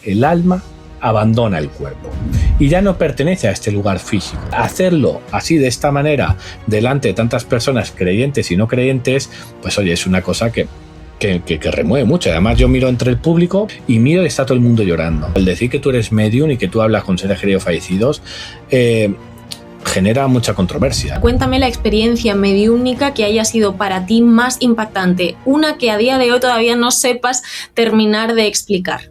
el alma abandona el cuerpo y ya no pertenece a este lugar físico. Hacerlo así, de esta manera, delante de tantas personas creyentes y no creyentes, pues oye, es una cosa que remueve mucho. Además, yo miro entre el público y miro y está todo el mundo llorando. El decir que tú eres medium y que tú hablas con seres queridos fallecidos genera mucha controversia. Cuéntame la experiencia mediúmnica que haya sido para ti más impactante, una que a día de hoy todavía no sepas terminar de explicar.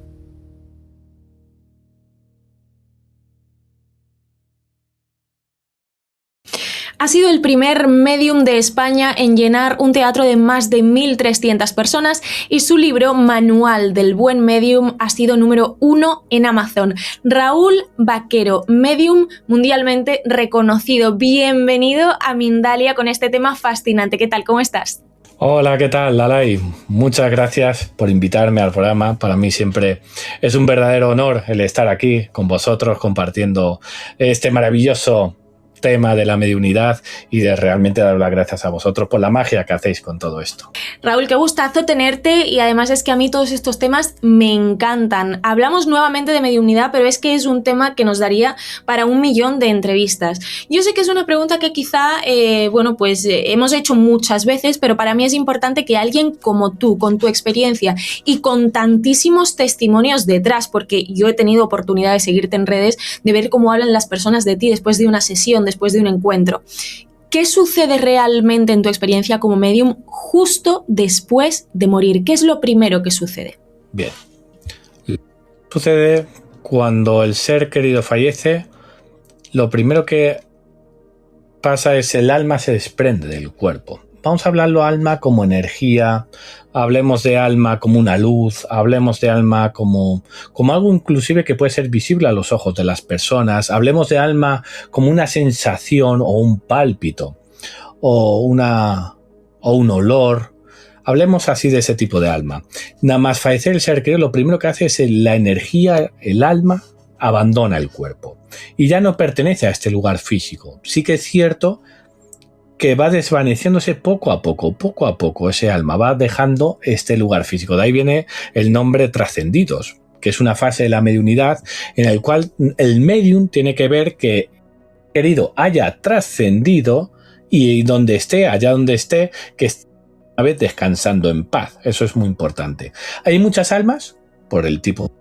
Ha sido el primer medium de España en llenar un teatro de más de 1.300 personas y su libro Manual del Buen Medium ha sido número 1 en Amazon. Raúl Vaquero, medium mundialmente reconocido. Bienvenido a Mindalia con este tema fascinante. ¿Qué tal? ¿Cómo estás? Hola, ¿qué tal, Lalai? Muchas gracias por invitarme al programa. Para mí siempre es un verdadero honor el estar aquí con vosotros compartiendo este maravilloso tema de la mediunidad y de realmente dar las gracias a vosotros por la magia que hacéis con todo esto. Raúl, qué gustazo tenerte y además es que a mí todos estos temas me encantan. Hablamos nuevamente de mediunidad, pero es que es un tema que nos daría para 1.000.000 de entrevistas. Yo sé que es una pregunta que quizá, hemos hecho muchas veces, pero para mí es importante que alguien como tú, con tu experiencia y con tantísimos testimonios detrás, porque yo he tenido oportunidad de seguirte en redes, de ver cómo hablan las personas de ti después de una sesión, después de un encuentro. ¿Qué sucede realmente en tu experiencia como medium justo después de morir? ¿Qué es lo primero que sucede? Bien. Sucede cuando el ser querido fallece, lo primero que pasa es el alma se desprende del cuerpo. Vamos a hablarlo alma como energía, hablemos de alma como una luz, hablemos de alma como algo inclusive que puede ser visible a los ojos de las personas, hablemos de alma como una sensación o un pálpito o un olor. Hablemos así de ese tipo de alma. Nada más fallecer el ser querido, lo primero que hace es la energía, el alma abandona el cuerpo y ya no pertenece a este lugar físico. Sí que es cierto que va desvaneciéndose poco a poco ese alma, va dejando este lugar físico. De ahí viene el nombre trascendidos, que es una fase de la mediunidad en el cual el medium tiene que ver que el querido haya trascendido y allá donde esté, que esté una vez descansando en paz. Eso es muy importante. Hay muchas almas, por el tipo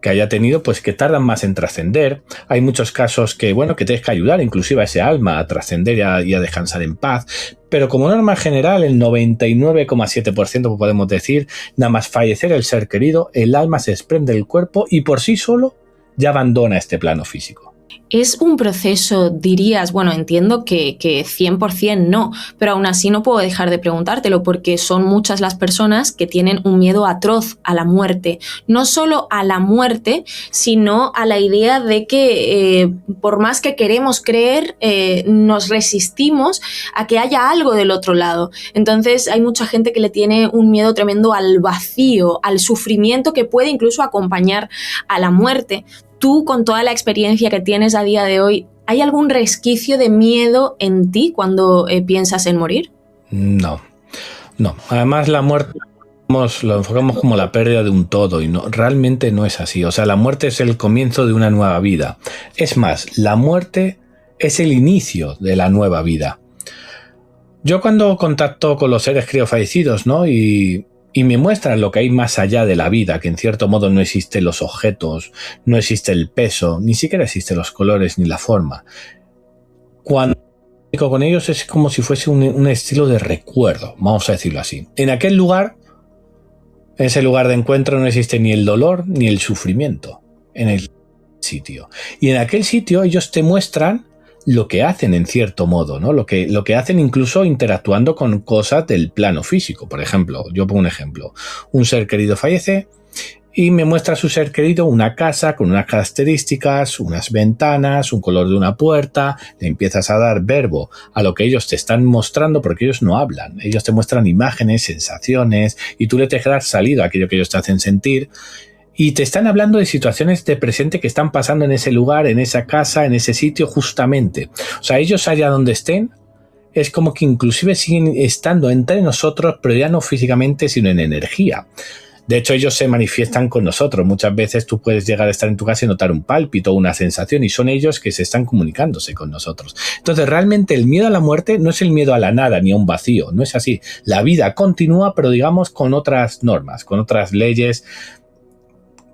que haya tenido, pues que tardan más en trascender. Hay muchos casos que tienes que ayudar inclusive a ese alma a trascender y a descansar en paz, pero como norma general el 99,7% podemos decir, nada más fallecer el ser querido, el alma se desprende del cuerpo y por sí solo ya abandona este plano físico. Es un proceso, dirías, entiendo que 100% no, pero aún así no puedo dejar de preguntártelo porque son muchas las personas que tienen un miedo atroz a la muerte. No solo a la muerte, sino a la idea de que por más que queremos creer, nos resistimos a que haya algo del otro lado. Entonces hay mucha gente que le tiene un miedo tremendo al vacío, al sufrimiento que puede incluso acompañar a la muerte. Tú, con toda la experiencia que tienes a día de hoy, ¿hay algún resquicio de miedo en ti cuando piensas en morir? No. Además, la muerte lo enfocamos como la pérdida de un todo y realmente no es así. O sea, la muerte es el comienzo de una nueva vida. Es más, la muerte es el inicio de la nueva vida. Yo cuando contacto con los seres queridos fallecidos, y me muestran lo que hay más allá de la vida, que en cierto modo no existen los objetos, no existe el peso, ni siquiera existen los colores ni la forma. Cuando comunico con ellos es como si fuese un estilo de recuerdo, vamos a decirlo así. En aquel lugar, en ese lugar de encuentro no existe ni el dolor ni el sufrimiento en el sitio. Y en aquel sitio ellos te muestran lo que hacen en cierto modo, ¿no? Lo que hacen incluso interactuando con cosas del plano físico. Por ejemplo, yo pongo un ejemplo. Un ser querido fallece y me muestra a su ser querido una casa con unas características, unas ventanas, un color de una puerta. Le empiezas a dar verbo a lo que ellos te están mostrando porque ellos no hablan. Ellos te muestran imágenes, sensaciones y tú le tienes que dar salida a aquello que ellos te hacen sentir. Y te están hablando de situaciones de presente que están pasando en ese lugar, en esa casa, en ese sitio justamente. O sea, ellos allá donde estén, es como que inclusive siguen estando entre nosotros, pero ya no físicamente, sino en energía. De hecho, ellos se manifiestan con nosotros. Muchas veces tú puedes llegar a estar en tu casa y notar un pálpito, una sensación, y son ellos que se están comunicándose con nosotros. Entonces, realmente el miedo a la muerte no es el miedo a la nada ni a un vacío, no es así. La vida continúa, pero digamos con otras normas, con otras leyes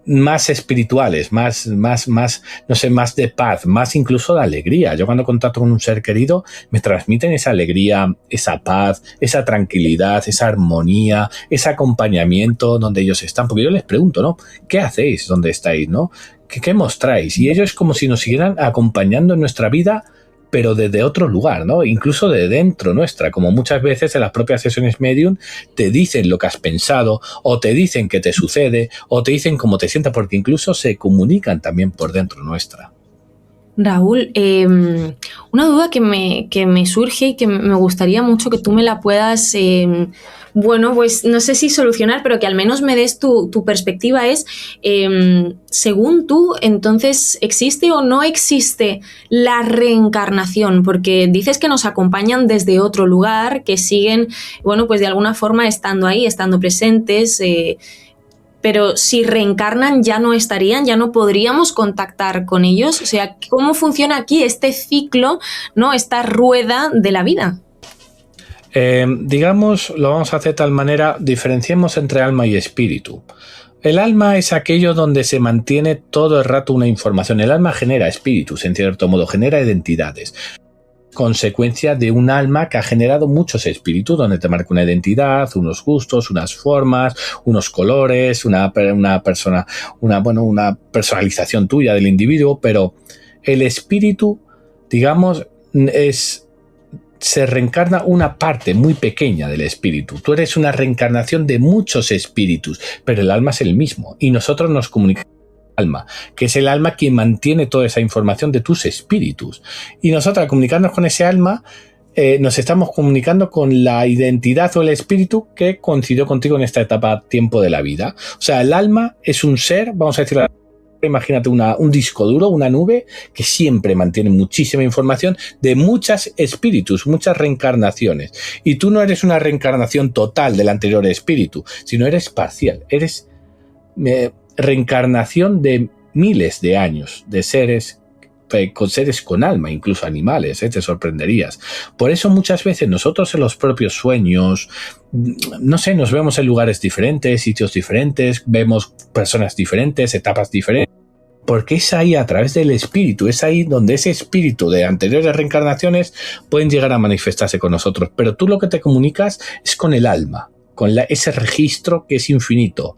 más espirituales, más, no sé, más de paz, más incluso de alegría. Yo cuando contacto con un ser querido me transmiten esa alegría, esa paz, esa tranquilidad, esa armonía, ese acompañamiento donde ellos están. Porque yo les pregunto, ¿no? ¿Qué hacéis? ¿Dónde estáis? ¿No? ¿Qué mostráis? Y ellos es como si nos siguieran acompañando en nuestra vida, pero desde otro lugar, ¿no? Incluso de dentro nuestra, como muchas veces en las propias sesiones medium te dicen lo que has pensado, o te dicen qué te sucede, o te dicen cómo te sientas, porque incluso se comunican también por dentro nuestra. Raúl, una duda que me surge y que me gustaría mucho que tú me la puedas, pues no sé si solucionar, pero que al menos me des tu perspectiva es, según tú, entonces, ¿existe o no existe la reencarnación? Porque dices que nos acompañan desde otro lugar, que siguen, pues de alguna forma estando ahí, estando presentes, pero si reencarnan ya no estarían, ya no podríamos contactar con ellos. O sea, ¿cómo funciona aquí este ciclo, ¿no? Esta rueda de la vida? Digamos, lo vamos a hacer de tal manera, diferenciemos entre alma y espíritu. El alma es aquello donde se mantiene todo el rato una información. El alma genera espíritus, en cierto modo, genera identidades. Consecuencia de un alma que ha generado muchos espíritus, donde te marca una identidad, unos gustos, unas formas, unos colores, una personalización tuya del individuo, pero el espíritu, digamos, se reencarna una parte muy pequeña del espíritu. Tú eres una reencarnación de muchos espíritus, pero el alma es el mismo, y nosotros nos comunicamos alma, que es el alma quien mantiene toda esa información de tus espíritus. Y nosotros, al comunicarnos con ese alma, nos estamos comunicando con la identidad o el espíritu que coincidió contigo en esta etapa tiempo de la vida. O sea, el alma es un ser, vamos a decir, imagínate un disco duro, una nube que siempre mantiene muchísima información de muchos espíritus, muchas reencarnaciones. Y tú no eres una reencarnación total del anterior espíritu, sino eres parcial, eres reencarnación de miles de años de seres con alma, incluso animales, te sorprenderías. Por eso muchas veces nosotros en los propios sueños, no sé, nos vemos en lugares diferentes, sitios diferentes, vemos personas diferentes, etapas diferentes, porque es ahí a través del espíritu, es ahí donde ese espíritu de anteriores reencarnaciones pueden llegar a manifestarse con nosotros, pero tú lo que te comunicas es con el alma, con ese registro que es infinito.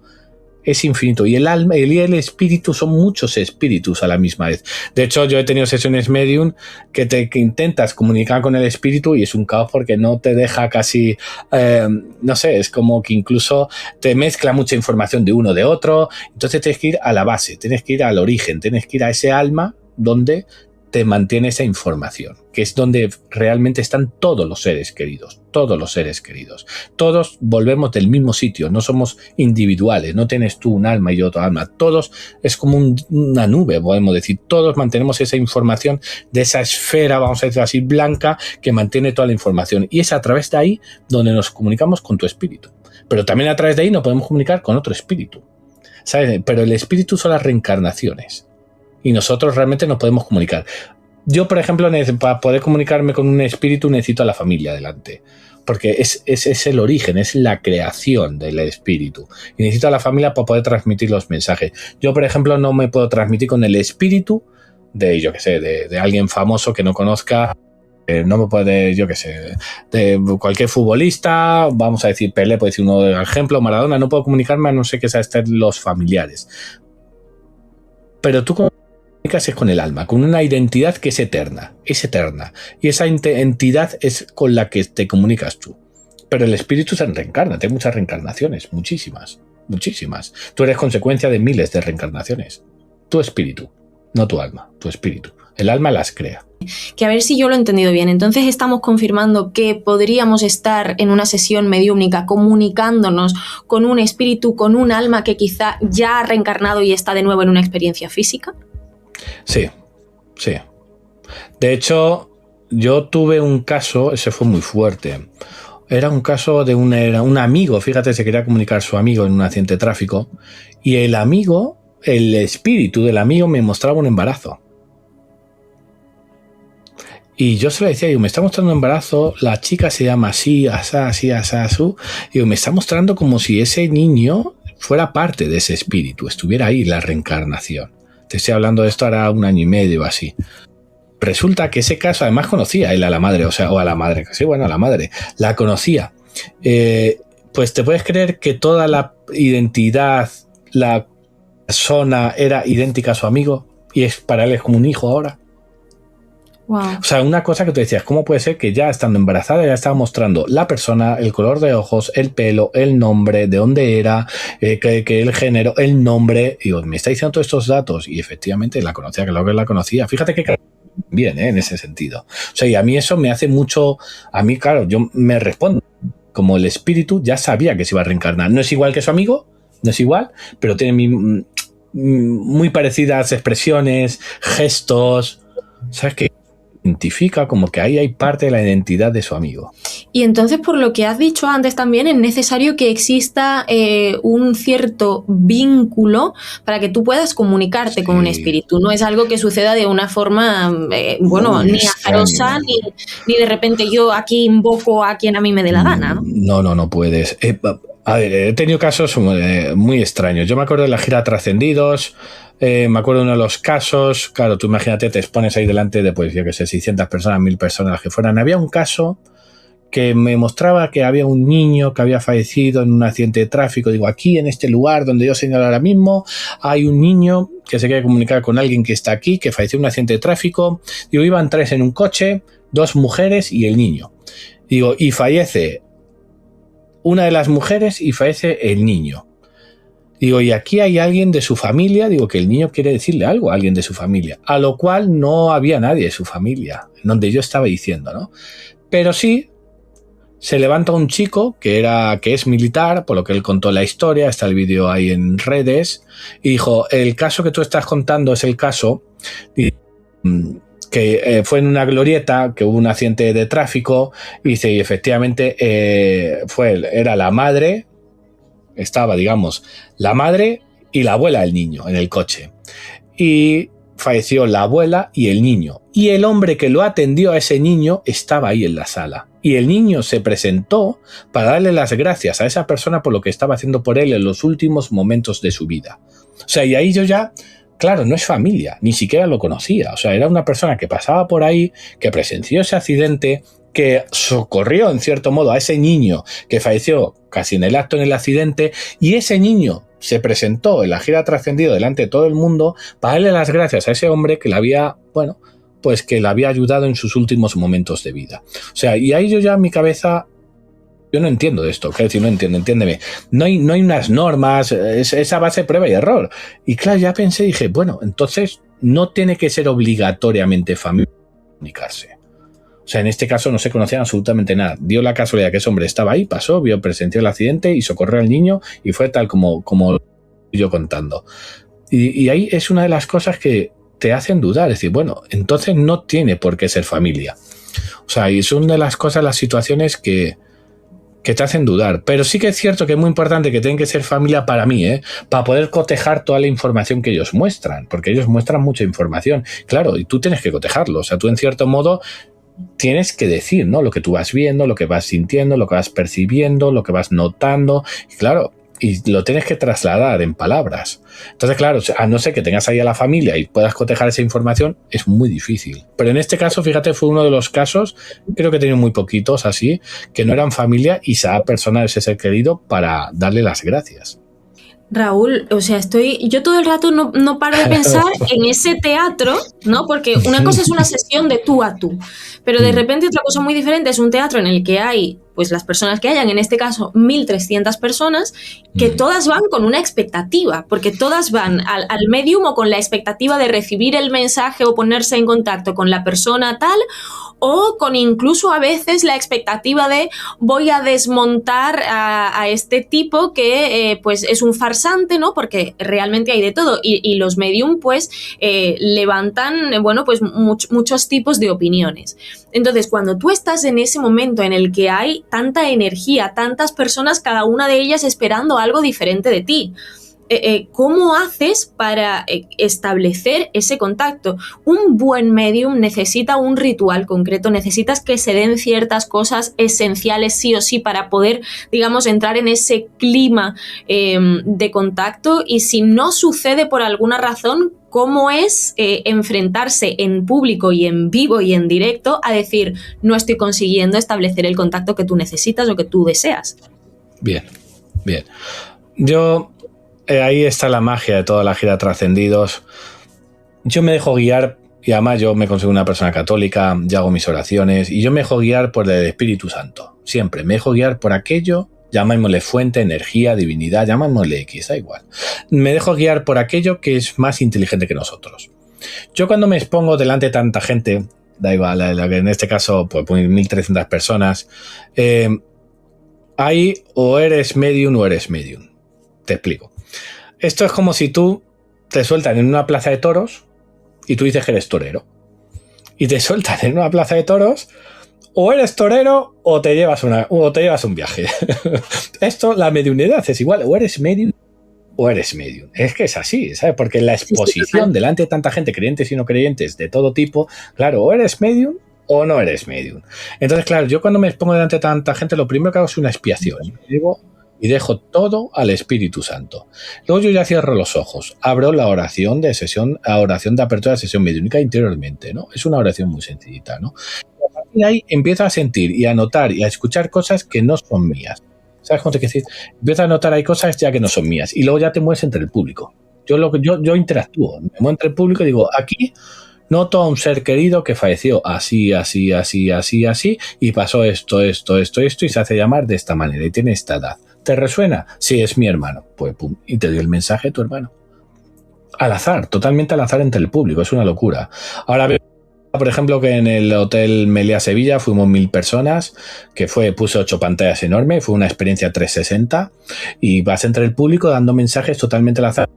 Es infinito, y el alma y el espíritu son muchos espíritus a la misma vez. De hecho, yo he tenido sesiones medium que intentas comunicar con el espíritu y es un caos porque no te deja casi, no sé, es como que incluso te mezcla mucha información de uno de otro. Entonces tienes que ir a la base, tienes que ir al origen, tienes que ir a ese alma donde te mantiene esa información, que es donde realmente están todos los seres queridos, todos los seres queridos. Todos volvemos del mismo sitio, no somos individuales, no tienes tú un alma y yo otro alma, todos es como una nube, podemos decir, todos mantenemos esa información de esa esfera, vamos a decir así, blanca, que mantiene toda la información, y es a través de ahí donde nos comunicamos con tu espíritu, pero también a través de ahí nos podemos comunicar con otro espíritu, ¿sabes? Pero el espíritu son las reencarnaciones. Y nosotros realmente nos podemos comunicar. Yo, por ejemplo, para poder comunicarme con un espíritu necesito a la familia delante. Porque es el origen, es la creación del espíritu. Y necesito a la familia para poder transmitir los mensajes. Yo, por ejemplo, no me puedo transmitir con el espíritu de, yo qué sé, de alguien famoso que no conozca. No me puede, yo qué sé, de cualquier futbolista, vamos a decir Pelé, puede decir uno de ejemplo, Maradona, no puedo comunicarme a no ser que sean los familiares. Pero tú comunicas es con el alma, con una identidad que es eterna, y esa entidad es con la que te comunicas tú. Pero el espíritu se reencarna, tiene muchas reencarnaciones, muchísimas. Tú eres consecuencia de miles de reencarnaciones. Tu espíritu, no tu alma, tu espíritu. El alma las crea. Que a ver si yo lo he entendido bien. Entonces estamos confirmando que podríamos estar en una sesión mediúmnica comunicándonos con un espíritu, con un alma que quizá ya ha reencarnado y está de nuevo en una experiencia física. Sí. De hecho, yo tuve un caso, ese fue muy fuerte. Era un caso de un amigo, fíjate, se quería comunicar su amigo en un accidente de tráfico y el amigo, el espíritu del amigo me mostraba un embarazo. Y yo se lo decía, digo, me está mostrando un embarazo, la chica se llama así, asá, asú. Digo, me está mostrando como si ese niño fuera parte de ese espíritu, estuviera ahí la reencarnación. Te estoy hablando de esto ahora 1 año y medio o así. Resulta que ese caso, además conocía él a la madre, o a la madre, sí, bueno, a la madre, la conocía. Pues te puedes creer que toda la identidad, la persona era idéntica a su amigo y es para él es como un hijo ahora. Wow. O sea, una cosa que tú decías, ¿cómo puede ser que ya estando embarazada ya estaba mostrando la persona, el color de ojos, el pelo, el nombre, de dónde era, que el género, el nombre? Y digo, me está diciendo todos estos datos y efectivamente la conocía, que la conocía. Fíjate que bien, en ese sentido. O sea, y a mí eso me hace mucho, a mí claro, yo me respondo, como el espíritu ya sabía que se iba a reencarnar. No es igual que su amigo, no es igual, pero tiene muy parecidas expresiones, gestos, ¿sabes qué? Identifica como que ahí hay parte de la identidad de su amigo. Y entonces, por lo que has dicho antes también, es necesario que exista un cierto vínculo para que tú puedas comunicarte con un espíritu. No es algo que suceda de una forma, ni azarosa, ni de repente yo aquí invoco a quien a mí me dé la gana, ¿no? No puedes. A ver, he tenido casos muy extraños. Yo me acuerdo de la gira Trascendidos. Me acuerdo de uno de los casos, claro, tú imagínate, te expones ahí delante de, pues, yo que sé, 600 personas, 1000 personas, las que fueran. Había un caso que me mostraba que había un niño que había fallecido en un accidente de tráfico. Digo, aquí en este lugar donde yo señalo ahora mismo, hay un niño que se quiere comunicar con alguien que está aquí, que falleció en un accidente de tráfico. Digo, iban 3 en un coche, 2 mujeres y el niño. Digo, y fallece una de las mujeres y fallece el niño. Digo, y aquí hay alguien de su familia, digo que el niño quiere decirle algo a alguien de su familia, a lo cual no había nadie de su familia, donde yo estaba diciendo, ¿no? Pero sí, se levanta un chico que es militar, por lo que él contó la historia, está el vídeo ahí en redes, y dijo, el caso que tú estás contando es el caso que fue en una glorieta, que hubo un accidente de tráfico, y dice, y efectivamente era la madre. Estaba, digamos, la madre y la abuela del niño en el coche. Y falleció la abuela y el niño. Y el hombre que lo atendió a ese niño estaba ahí en la sala. Y el niño se presentó para darle las gracias a esa persona por lo que estaba haciendo por él en los últimos momentos de su vida. O sea, y ahí yo ya... Claro, no es familia, ni siquiera lo conocía. O sea, era una persona que pasaba por ahí, que presenció ese accidente, que socorrió en cierto modo a ese niño que falleció casi en el acto en el accidente, y ese niño se presentó en la gira Trascendido delante de todo el mundo para darle las gracias a ese hombre que le había, pues que le había ayudado en sus últimos momentos de vida. O sea, y ahí yo ya en mi cabeza... Yo no entiendo de esto, quiero decir, no entiendo, entiéndeme. No hay unas normas, es esa base de prueba y error. Y claro, ya pensé, dije, bueno, entonces no tiene que ser obligatoriamente familiar comunicarse. O sea, en este caso no se conocían absolutamente nada. Dio la casualidad que ese hombre estaba ahí, pasó, presenció el accidente y socorrió al niño y fue tal como yo contando. Y ahí es una de las cosas que te hacen dudar, es decir, bueno, entonces no tiene por qué ser familia. O sea, y es una de las cosas, las situaciones que te hacen dudar. Pero sí que es cierto que es muy importante que tienen que ser familia para mí, para poder cotejar toda la información que ellos muestran, porque ellos muestran mucha información. Claro, y tú tienes que cotejarlo. O sea, tú en cierto modo tienes que decir, ¿no? Lo que tú vas viendo, lo que vas sintiendo, lo que vas percibiendo, lo que vas notando. Y claro, y lo tienes que trasladar en palabras. Entonces, claro, a no ser que tengas ahí a la familia y puedas cotejar esa información, es muy difícil. Pero en este caso, fíjate, fue uno de los casos, creo que he tenido muy poquitos así, que no eran familia y esa persona, ese ser querido, para darle las gracias. Raúl, o sea, yo todo el rato no paro de pensar en ese teatro, ¿no? Porque una cosa es una sesión de tú a tú, pero de repente otra cosa muy diferente es un teatro en el que hay, pues las personas que hayan, en este caso 1300 personas, que todas van con una expectativa, porque todas van al medium o con la expectativa de recibir el mensaje o ponerse en contacto con la persona tal, o con incluso a veces la expectativa de voy a desmontar a este tipo que pues es un farsante, ¿no? Porque realmente hay de todo y los medium pues levantan, pues muchos tipos de opiniones. Entonces, cuando tú estás en ese momento en el que hay tanta energía, tantas personas, cada una de ellas esperando algo diferente de ti. ¿Cómo haces para establecer ese contacto? Un buen medium necesita un ritual concreto, necesitas que se den ciertas cosas esenciales sí o sí para poder, digamos, entrar en ese clima de contacto, y si no sucede por alguna razón, ¿cómo es enfrentarse en público y en vivo y en directo a decir, no estoy consiguiendo establecer el contacto que tú necesitas o que tú deseas? Bien. Ahí está la magia de toda la gira Trascendidos. Yo me dejo guiar, y además yo me considero una persona católica, yo hago mis oraciones, y yo me dejo guiar por el Espíritu Santo. Siempre me dejo guiar por aquello, llamémosle fuente, energía, divinidad, llamémosle X, da igual. Me dejo guiar por aquello que es más inteligente que nosotros. Yo cuando me expongo delante de tanta gente, da igual, en este caso pues 1.300 personas, ahí o eres medium o eres medium. Te explico. Esto es como si tú te sueltan en una plaza de toros y tú dices que eres torero. Y te sueltan en una plaza de toros, o eres torero o te llevas un viaje. Esto, la mediunidad es igual, o eres medium o eres medium. Es que es así, ¿sabes? Porque en la exposición delante de tanta gente, creyentes y no creyentes, de todo tipo, claro, o eres medium o no eres medium. Entonces, claro, yo cuando me expongo delante de tanta gente, lo primero que hago es una expiación. Digo, y dejo todo al Espíritu Santo. Luego yo ya cierro los ojos, abro la oración de apertura de sesión mediúnica interiormente, ¿no? Es una oración muy sencillita, ¿no? Y a partir de ahí empiezo a sentir y a notar y a escuchar cosas que no son mías. ¿Sabes cómo te quiero decir? Empiezo a notar hay cosas ya que no son mías, y luego ya te mueves entre el público. Yo interactúo, me muevo entre el público y digo, aquí noto a un ser querido que falleció así, y pasó esto, y se hace llamar de esta manera y tiene esta edad. ¿Te resuena? Sí, es mi hermano. Pues pum, y te dio el mensaje de tu hermano. Al azar, totalmente al azar entre el público, es una locura. Ahora veo, por ejemplo, que en el Hotel Meliá Sevilla fuimos 1.000 personas, que puse 8 pantallas enormes, fue una experiencia 360, y vas entre el público dando mensajes totalmente al azar.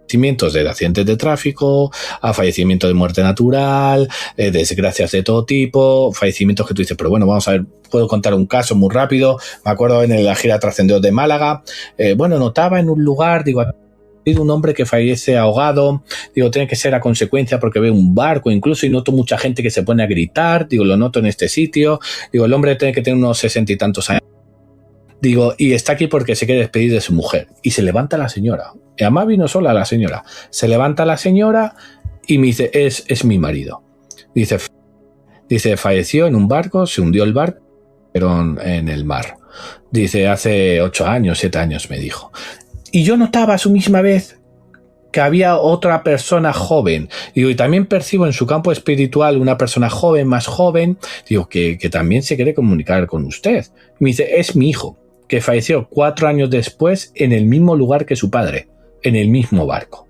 Fallecimientos de accidentes de tráfico, a fallecimiento de muerte natural, desgracias de todo tipo, fallecimientos que tú dices, pero bueno, vamos a ver, puedo contar un caso muy rápido. Me acuerdo en la gira Trascendidos de Málaga, notaba en un lugar, digo, un hombre que fallece ahogado, digo, tiene que ser a consecuencia porque ve un barco incluso, y noto mucha gente que se pone a gritar, digo, lo noto en este sitio, digo, el hombre tiene que tener unos 60 y tantos años. Digo, y está aquí porque se quiere despedir de su mujer. Y se levanta la señora. Y además vino sola la señora. Se levanta la señora y me dice, es mi marido. Dice, falleció en un barco, se hundió el barco, pero en el mar. Dice, hace 8 años, 7 años, me dijo. Y yo notaba a su misma vez que había otra persona joven. Digo, y también percibo en su campo espiritual una persona joven, más joven, digo, que también se quiere comunicar con usted. Y me dice, es mi hijo, que falleció 4 años después en el mismo lugar que su padre, en el mismo barco.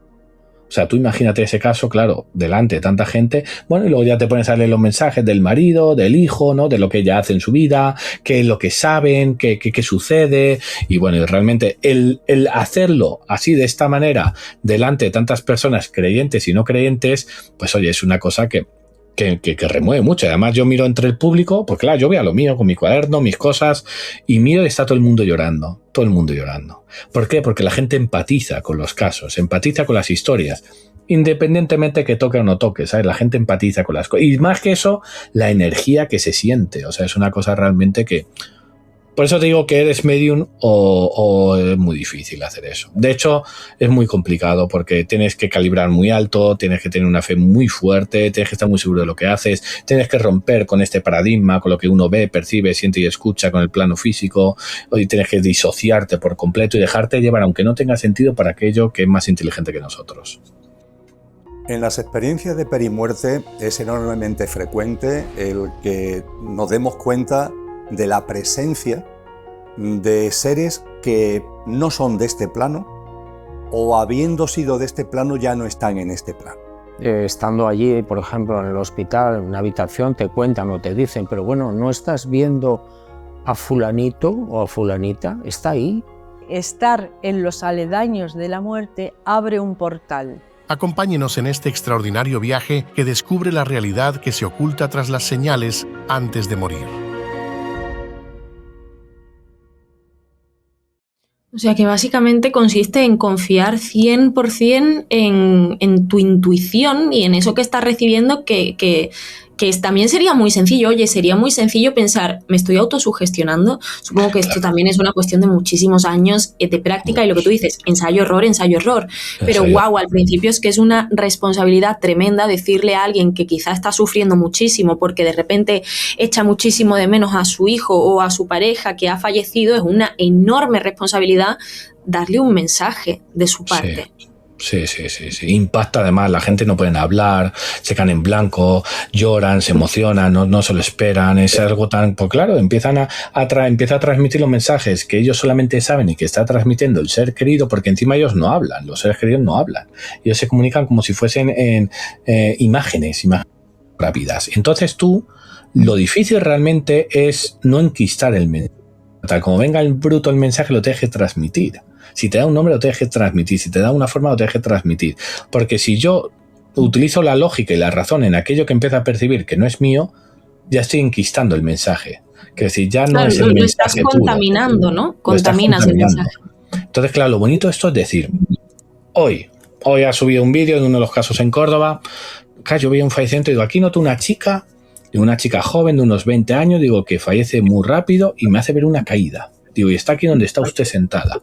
O sea, tú imagínate ese caso, claro, delante de tanta gente, bueno, y luego ya te pones a leer los mensajes del marido, del hijo, ¿no? De lo que ella hace en su vida, qué es lo que saben, qué sucede, y bueno, y realmente el hacerlo así de esta manera, delante de tantas personas creyentes y no creyentes, pues oye, es una cosa que remueve mucho. Además yo miro entre el público, porque claro, yo voy a lo mío con mi cuaderno, mis cosas, y miro y está todo el mundo llorando. ¿Por qué? Porque la gente empatiza con los casos, empatiza con las historias, independientemente que toque o no toque, ¿sabes? La gente empatiza con las cosas, y más que eso, la energía que se siente, o sea, es una cosa realmente que... Por eso te digo que eres medium o es muy difícil hacer eso. De hecho, es muy complicado porque tienes que calibrar muy alto, tienes que tener una fe muy fuerte, tienes que estar muy seguro de lo que haces, tienes que romper con este paradigma, con lo que uno ve, percibe, siente y escucha con el plano físico, y tienes que disociarte por completo y dejarte llevar, aunque no tenga sentido, para aquello que es más inteligente que nosotros. En las experiencias de perimuerte es enormemente frecuente el que nos demos cuenta de la presencia de seres que no son de este plano, o habiendo sido de este plano ya no están en este plano. Estando allí, por ejemplo, en el hospital, en una habitación, te cuentan o te dicen, pero bueno, ¿no estás viendo a fulanito o a fulanita? Está ahí. Estar en los aledaños de la muerte abre un portal. Acompáñenos en este extraordinario viaje que descubre la realidad que se oculta tras las señales antes de morir. O sea que básicamente consiste en confiar 100% en tu intuición y en eso que estás recibiendo que también sería muy sencillo. Oye, sería muy sencillo pensar, me estoy autosugestionando. Supongo que esto también es una cuestión de muchísimos años de práctica y lo que tú dices, ensayo-error. Pero wow, al principio es que es una responsabilidad tremenda decirle a alguien que quizá está sufriendo muchísimo porque de repente echa muchísimo de menos a su hijo o a su pareja que ha fallecido. Es una enorme responsabilidad darle un mensaje de su parte. Sí. Impacta además, la gente no pueden hablar, se quedan en blanco, lloran, se emocionan, no se lo esperan, es algo tan... Pues claro, empieza a transmitir los mensajes que ellos solamente saben y que está transmitiendo el ser querido, porque encima ellos no hablan, los seres queridos no hablan. Ellos se comunican como si fuesen en imágenes rápidas. Entonces lo difícil realmente es no enquistar el mensaje. Tal como venga el bruto el mensaje, lo te deje transmitir. Si te da un nombre, lo te deje transmitir. Si te da una forma, lo te deje transmitir. Porque si yo utilizo la lógica y la razón en aquello que empiezo a percibir que no es mío, ya estoy enquistando el mensaje. Que si ya no es el mensaje. Lo estás contaminando, ¿no? Contaminas el mensaje. Entonces, claro, lo bonito de esto es decir, hoy ha subido un vídeo de uno de los casos en Córdoba. Claro, yo veía un fallecimiento y digo, aquí noto una chica joven de unos 20 años, digo, que fallece muy rápido y me hace ver una caída. Digo, y está aquí donde está usted sentada.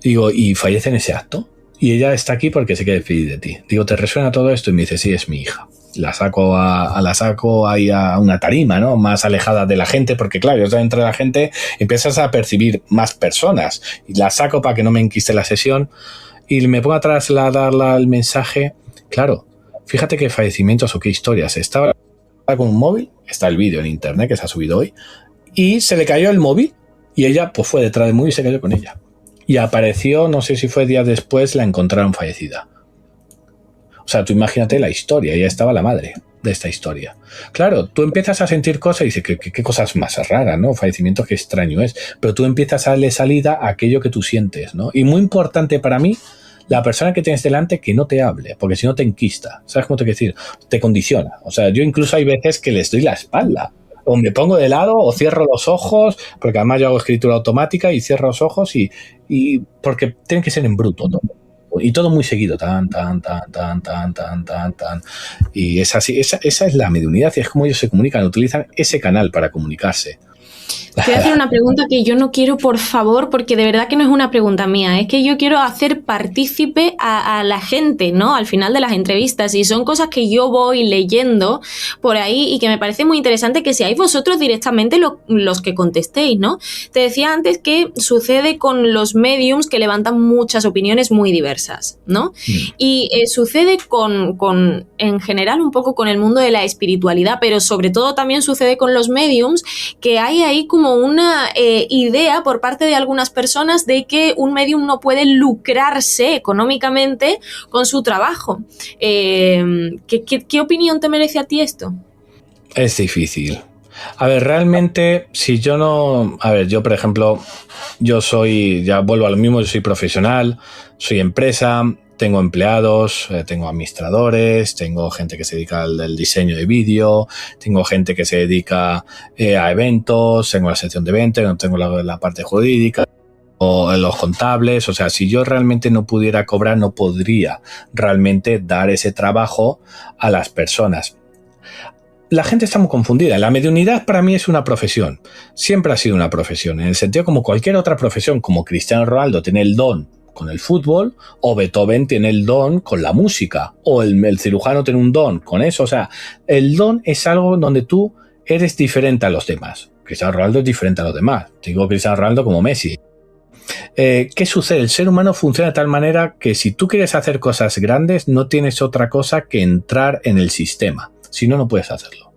Digo, y fallece en ese acto. Y ella está aquí porque se quiere despedir de ti. Digo, ¿te resuena todo esto? Y me dice, sí, es mi hija. La saco ahí a una tarima, ¿no? Más alejada de la gente, porque claro, yo entre la gente empiezas a percibir más personas. Y la saco para que no me enquiste la sesión. Y me pongo a trasladarla el mensaje. Claro, fíjate qué fallecimientos o qué historias. Estaba con un móvil, está el vídeo en internet que se ha subido hoy, y se le cayó el móvil. Y ella pues fue detrás del móvil y se cayó con ella. Y apareció, no sé si fue días después, la encontraron fallecida. O sea, tú imagínate la historia, ya estaba la madre de esta historia. Claro, tú empiezas a sentir cosas y dices, ¿qué cosas más raras, ¿no? Fallecimiento, qué extraño es. Pero tú empiezas a darle salida a aquello que tú sientes, ¿no? Y muy importante para mí, la persona que tienes delante que no te hable, porque si no te enquista. ¿Sabes cómo te quiero decir? Te condiciona. O sea, yo incluso hay veces que les doy la espalda. O me pongo de lado o cierro los ojos, porque además yo hago escritura automática y cierro los ojos y porque tienen que ser en bruto todo. Y todo muy seguido, tan. Y es así, esa es la mediunidad y es como ellos se comunican, utilizan ese canal para comunicarse. Te voy a hacer una pregunta que yo no quiero, por favor, porque de verdad que no es una pregunta mía, es que yo quiero hacer partícipe a la gente, ¿no? Al final de las entrevistas, y son cosas que yo voy leyendo por ahí y que me parece muy interesante que seáis vosotros directamente los que contestéis, ¿no? Te decía antes que sucede con los mediums que levantan muchas opiniones muy diversas, ¿no? Y sucede en general un poco con el mundo de la espiritualidad, pero sobre todo también sucede con los mediums, que hay ahí como una idea por parte de algunas personas de que un medium no puede lucrarse económicamente con su trabajo. ¿Qué opinión te merece a ti esto? Es difícil. A ver, realmente, si yo no... A ver, yo, por ejemplo, ya vuelvo a lo mismo, yo soy profesional, soy empresa, tengo empleados, tengo administradores, tengo gente que se dedica al diseño de vídeo, tengo gente que se dedica a eventos, tengo la sección de eventos, tengo la parte jurídica, o los contables. O sea, si yo realmente no pudiera cobrar, no podría realmente dar ese trabajo a las personas. La gente está muy confundida. La mediunidad para mí es una profesión. Siempre ha sido una profesión, en el sentido como cualquier otra profesión, como Cristiano Ronaldo tiene el don con el fútbol, o Beethoven tiene el don con la música, o el cirujano tiene un don con eso. O sea, el don es algo donde tú eres diferente a los demás. Cristiano Ronaldo es diferente a los demás. Digo Cristiano Ronaldo como Messi. ¿Qué sucede? El ser humano funciona de tal manera que si tú quieres hacer cosas grandes, no tienes otra cosa que entrar en el sistema. Si no, no puedes hacerlo.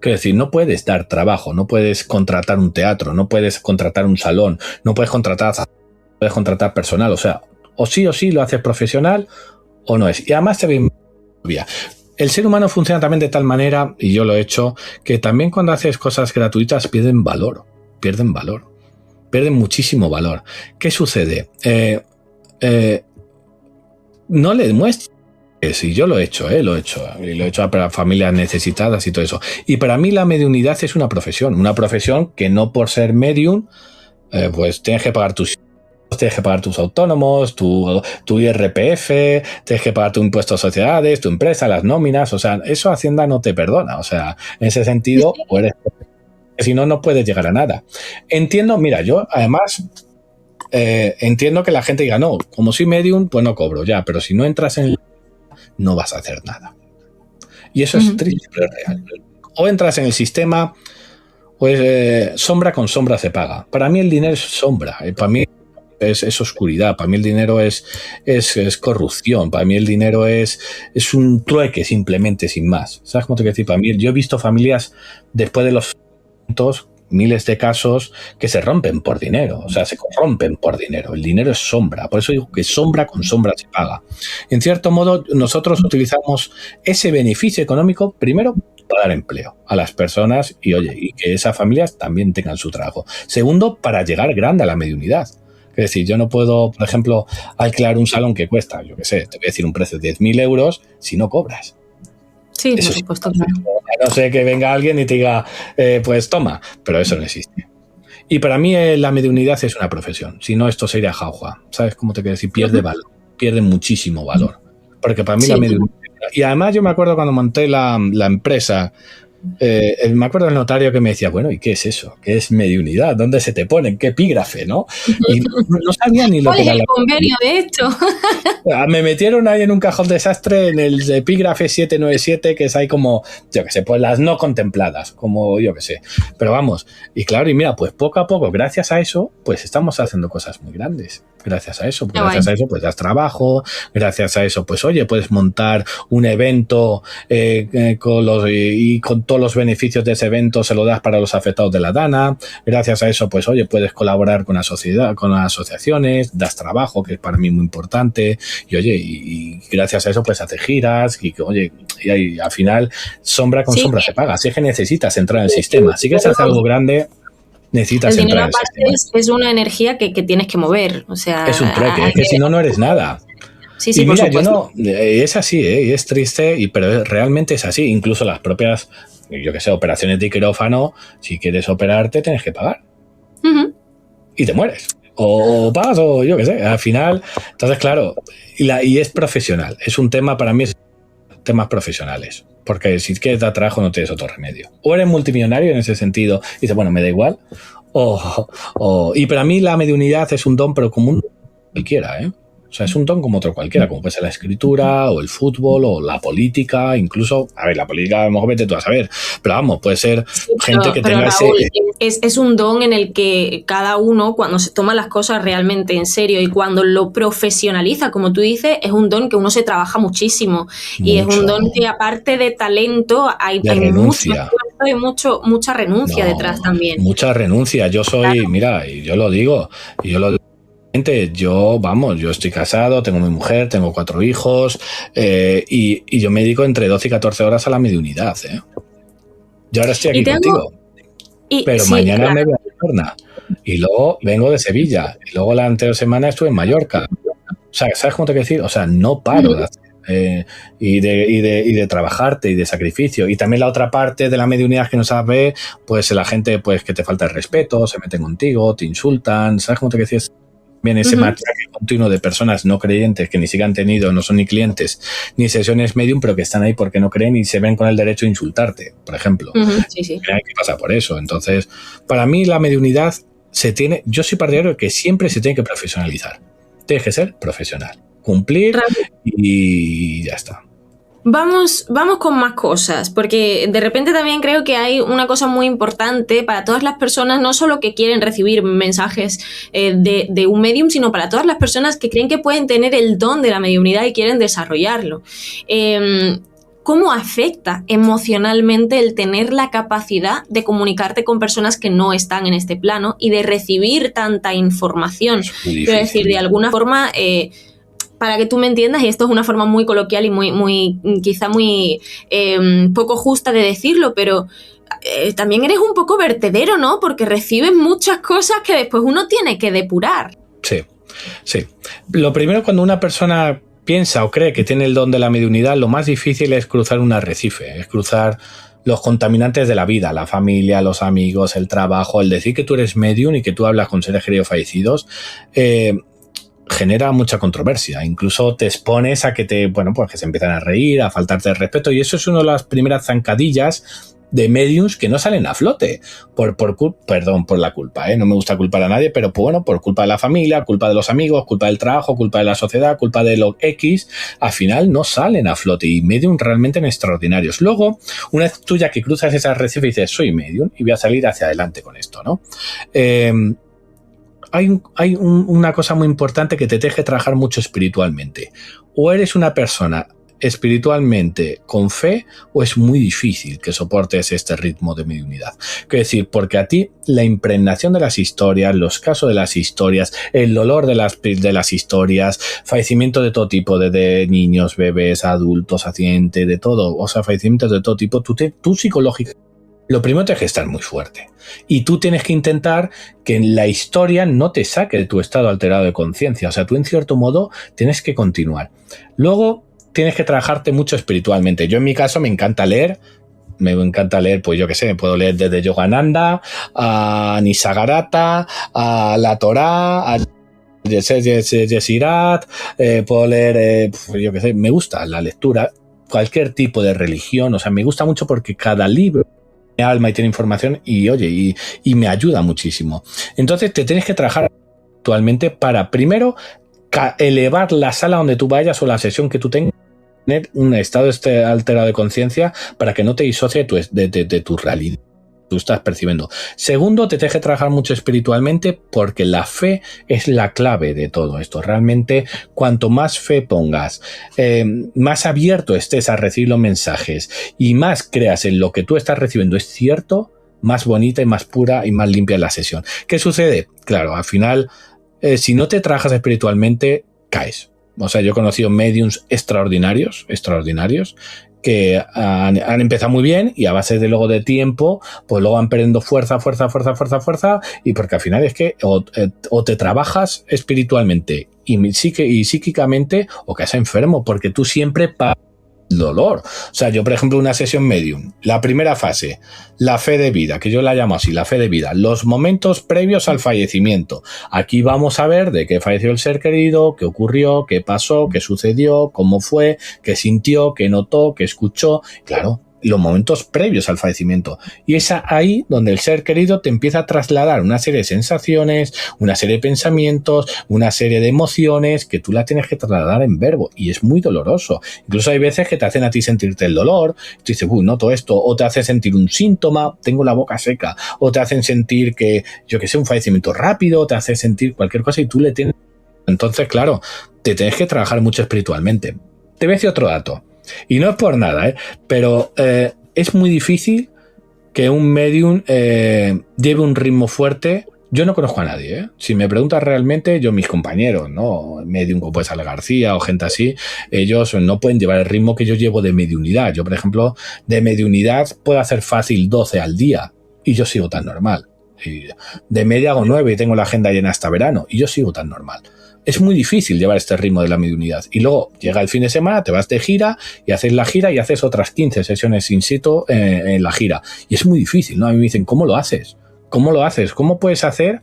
Quiero decir, no puedes dar trabajo, no puedes contratar un teatro, no puedes contratar un salón, no puedes contratar personal. O sea, o sí lo haces profesional o no es. Y además te voy a... El ser humano funciona también de tal manera, y yo lo he hecho, que también cuando haces cosas gratuitas pierden muchísimo valor. ¿Qué sucede? No le demuestres. Y yo lo he hecho, y lo he hecho para familias necesitadas y todo eso. Y para mí la mediunidad es una profesión que no por ser medium, pues tienes que pagar tus tienes que pagar tus autónomos, tu IRPF, tienes que pagar tu impuesto a sociedades, tu empresa, las nóminas, o sea, eso Hacienda no te perdona, o sea, en ese sentido, o eres, si no, no puedes llegar a nada. Entiendo, mira, yo además entiendo que la gente diga, no, como soy medium, pues no cobro ya, pero si no entras en no vas a hacer nada. Y eso es triste, pero es real. O entras en el sistema, pues sombra con sombra se paga. Para mí el dinero es sombra, para mí es oscuridad, para mí el dinero es corrupción, para mí el dinero es un trueque simplemente, sin más. ¿Sabes cómo te quiero decir? Para mí, yo he visto familias después de los miles de casos que se rompen por dinero, o sea, se corrompen por dinero. El dinero es sombra, por eso digo que sombra con sombra se paga. En cierto modo, nosotros utilizamos ese beneficio económico primero para dar empleo a las personas y, oye, y que esas familias también tengan su trabajo. Segundo, para llegar grande a la mediunidad. Es decir, yo no puedo, por ejemplo, alquilar un salón que cuesta, yo qué sé, te voy a decir un precio de 10.000 euros si no cobras. Sí, Eso por supuesto. Claro. No sé que venga alguien y te diga, pues toma, pero eso no existe. Y para mí la mediunidad es una profesión. Si no, esto sería jauja. ¿Sabes cómo te quiero decir? Pierde valor, pierde muchísimo valor. Porque para mí la mediunidad... Y además yo me acuerdo cuando monté la empresa, me acuerdo del notario que me decía, bueno, ¿y qué es eso? ¿Qué es mediunidad? ¿Dónde se te pone? ¿Qué epígrafe? ¿No? Y no sabía ni lo que era el convenio de esto. Me metieron ahí en un cajón desastre en el epígrafe 797, que es ahí como, yo qué sé, pues las no contempladas, como yo qué sé. Pero vamos, y claro, y mira, pues poco a poco, gracias a eso, pues estamos haciendo cosas muy grandes. Gracias a eso, pues gracias a eso, pues das trabajo, gracias a eso, pues oye, puedes montar un evento con todos los beneficios de ese evento se lo das para los afectados de la DANA, gracias a eso, pues oye, puedes colaborar con la sociedad, con las asociaciones, das trabajo, que es para mí muy importante, y oye, y gracias a eso, pues haces giras, y oye, y al final, sombra con sombra se paga, así es que necesitas entrar en el sistema, si quieres hacer algo grande, necesitas el dinero entrar en el sistema. Es una energía que tienes que mover, o sea... Es un trueque, es que si no, no eres nada. Sí, sí, y por mira, supuesto. yo no, es así, y es triste, pero realmente es así. Incluso las propias, yo que sé, operaciones de quirófano, si quieres operarte, tienes que pagar. Y te mueres. O pagas, o yo que sé, al final. Entonces, claro, y es profesional. Es un tema, para mí, es temas profesionales. Porque si quieres dar trabajo, no tienes otro remedio. O eres multimillonario en ese sentido, y dices, bueno, me da igual. Y para mí la mediunidad es un don, pero como un cualquiera, ¿eh? O sea, es un don como otro cualquiera, como puede ser la escritura, o el fútbol, o la política, incluso, a ver, la política a lo mejor vete tú a saber, pero vamos, puede ser gente que tenga Raúl, ese... Es un don en el que cada uno, cuando se toma las cosas realmente en serio y cuando lo profesionaliza, como tú dices, es un don que uno se trabaja muchísimo. Y es un don que, aparte de talento, hay mucho esfuerzo y mucha renuncia detrás también. Mucha renuncia. Yo soy, mira, y yo lo digo, yo estoy casado, tengo mi mujer, tengo 4 hijos, y yo me dedico entre 12 y 14 horas a la mediunidad, ¿eh? Yo ahora estoy aquí contigo, pero sí, mañana claro. Me voy a Barcelona, y luego vengo de Sevilla, y luego la anterior semana estuve en Mallorca. O sea, ¿sabes cómo te quiero decir? O sea, no paro de hacer, y de trabajarte y de sacrificio. Y también la otra parte de la mediunidad que no sabe, pues la gente, pues que te falta el respeto, se meten contigo, te insultan, ¿sabes cómo te quiero decir? Bien, ese machaque continuo de personas no creyentes que ni siquiera han tenido, no son ni clientes ni sesiones medium, pero que están ahí porque no creen y se ven con el derecho a insultarte, por ejemplo. Sí. Hay que pasar por eso. Entonces, para mí la mediunidad yo soy partidario de que siempre se tiene que profesionalizar. Tienes que ser profesional, cumplir y ya está. Vamos con más cosas, porque de repente también creo que hay una cosa muy importante para todas las personas, no solo que quieren recibir mensajes de un medium, sino para todas las personas que creen que pueden tener el don de la mediumnidad y quieren desarrollarlo. ¿Cómo afecta emocionalmente el tener la capacidad de comunicarte con personas que no están en este plano y de recibir tanta información? Quiero decir, de alguna forma... para que tú me entiendas, y esto es una forma muy coloquial y muy quizá muy poco justa de decirlo, pero también eres un poco vertedero, ¿no? Porque recibes muchas cosas que después uno tiene que depurar. Sí. Lo primero, cuando una persona piensa o cree que tiene el don de la mediunidad, lo más difícil es cruzar un arrecife, es cruzar los contaminantes de la vida, la familia, los amigos, el trabajo, el decir que tú eres medium y que tú hablas con seres queridos fallecidos, genera mucha controversia. Incluso te expones a que que se empiezan a reír, a faltarte el respeto, y eso es una de las primeras zancadillas de mediums que no salen a flote por la culpa, no me gusta culpar a nadie, pero por culpa de la familia, culpa de los amigos, culpa del trabajo, culpa de la sociedad, culpa de lo X, al final no salen a flote, y medium realmente en extraordinarios. Luego, una vez tú ya que cruzas ese arrecife y dices soy medium y voy a salir hacia adelante con esto, ¿no? Hay una cosa muy importante que te deje trabajar mucho espiritualmente. O eres una persona espiritualmente con fe, o es muy difícil que soportes este ritmo de mediunidad. Quiero decir, porque a ti la impregnación de las historias, los casos de las historias, el dolor de las historias, fallecimiento de todo tipo, de niños, bebés, adultos, accidentes, de todo, o sea, fallecimientos de todo tipo, tú psicológicamente, lo primero tienes que estar muy fuerte. Y tú tienes que intentar que la historia no te saque de tu estado alterado de conciencia. O sea, tú en cierto modo tienes que continuar. Luego tienes que trabajarte mucho espiritualmente. Yo en mi caso me encanta leer, pues yo qué sé, puedo leer desde Yogananda a Nisargadatta, a la Torá, a Yesirat, puedo leer, yo qué sé, me gusta la lectura, cualquier tipo de religión, o sea, me gusta mucho porque cada libro tiene alma y tiene información y me ayuda muchísimo. Entonces te tienes que trabajar actualmente para primero elevar la sala donde tú vayas o la sesión que tú tengas, tener un estado alterado de conciencia para que no te disocie de tu realidad. Tú estás percibiendo. Segundo, te tienes que trabajar mucho espiritualmente porque la fe es la clave de todo esto. Realmente, cuanto más fe pongas, más abierto estés a recibir los mensajes y más creas en lo que tú estás recibiendo es cierto, más bonita y más pura y más limpia es la sesión. ¿Qué sucede? Claro, al final, si no te trabajas espiritualmente, caes. O sea, yo he conocido mediums extraordinarios, que han empezado muy bien y a base de luego de tiempo, pues luego van perdiendo fuerza, y porque al final es que o te trabajas espiritualmente y psíquicamente o caes enfermo, porque tú siempre dolor. O sea, yo por ejemplo una sesión medium, la primera fase, la fe de vida, que yo la llamo así, la fe de vida, los momentos previos al fallecimiento. Aquí vamos a ver de qué falleció el ser querido, qué ocurrió, qué pasó, qué sucedió, cómo fue, qué sintió, qué notó, qué escuchó. Claro, los momentos previos al fallecimiento. Y es ahí donde el ser querido te empieza a trasladar una serie de sensaciones, una serie de pensamientos, una serie de emociones que tú la tienes que trasladar en verbo. Y es muy doloroso. Incluso hay veces que te hacen a ti sentirte el dolor. Tú dices, noto esto. O te hace sentir un síntoma, tengo la boca seca. O te hacen sentir que, yo que sé, un fallecimiento rápido. Te hace sentir cualquier cosa y tú le tienes. Entonces, claro, te tienes que trabajar mucho espiritualmente. Te voy a decir otro dato. Y no es por nada, pero es muy difícil que un medium lleve un ritmo fuerte. Yo no conozco a nadie, Si me preguntas realmente, mis compañeros, ¿no? Medium como puede ser García o gente así, ellos no pueden llevar el ritmo que yo llevo de mediunidad. Yo, por ejemplo, de mediunidad puedo hacer fácil 12 al día y yo sigo tan normal. Y de media hago 9 y tengo la agenda llena hasta verano y yo sigo tan normal. Es muy difícil llevar este ritmo de la mediunidad. Y luego llega el fin de semana, te vas de gira y haces la gira y haces otras 15 sesiones in situ en la gira. Y es muy difícil, ¿no? A mí me dicen, ¿cómo lo haces? ¿Cómo lo haces? ¿Cómo puedes hacer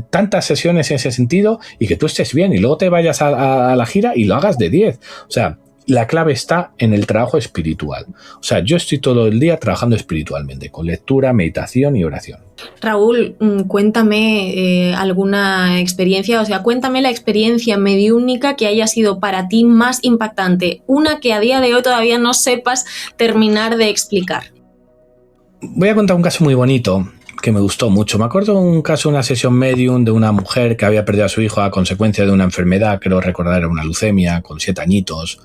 tantas sesiones en ese sentido y que tú estés bien y luego te vayas a la gira y lo hagas de 10? O sea, la clave está en el trabajo espiritual. O sea, yo estoy todo el día trabajando espiritualmente, con lectura, meditación y oración. Raúl, cuéntame alguna experiencia, o sea, cuéntame la experiencia mediúnica que haya sido para ti más impactante, una que a día de hoy todavía no sepas terminar de explicar. Voy a contar un caso muy bonito que me gustó mucho. Me acuerdo un caso, una sesión medium de una mujer que había perdido a su hijo a consecuencia de una enfermedad, creo recordar era una leucemia, con 7 añitos.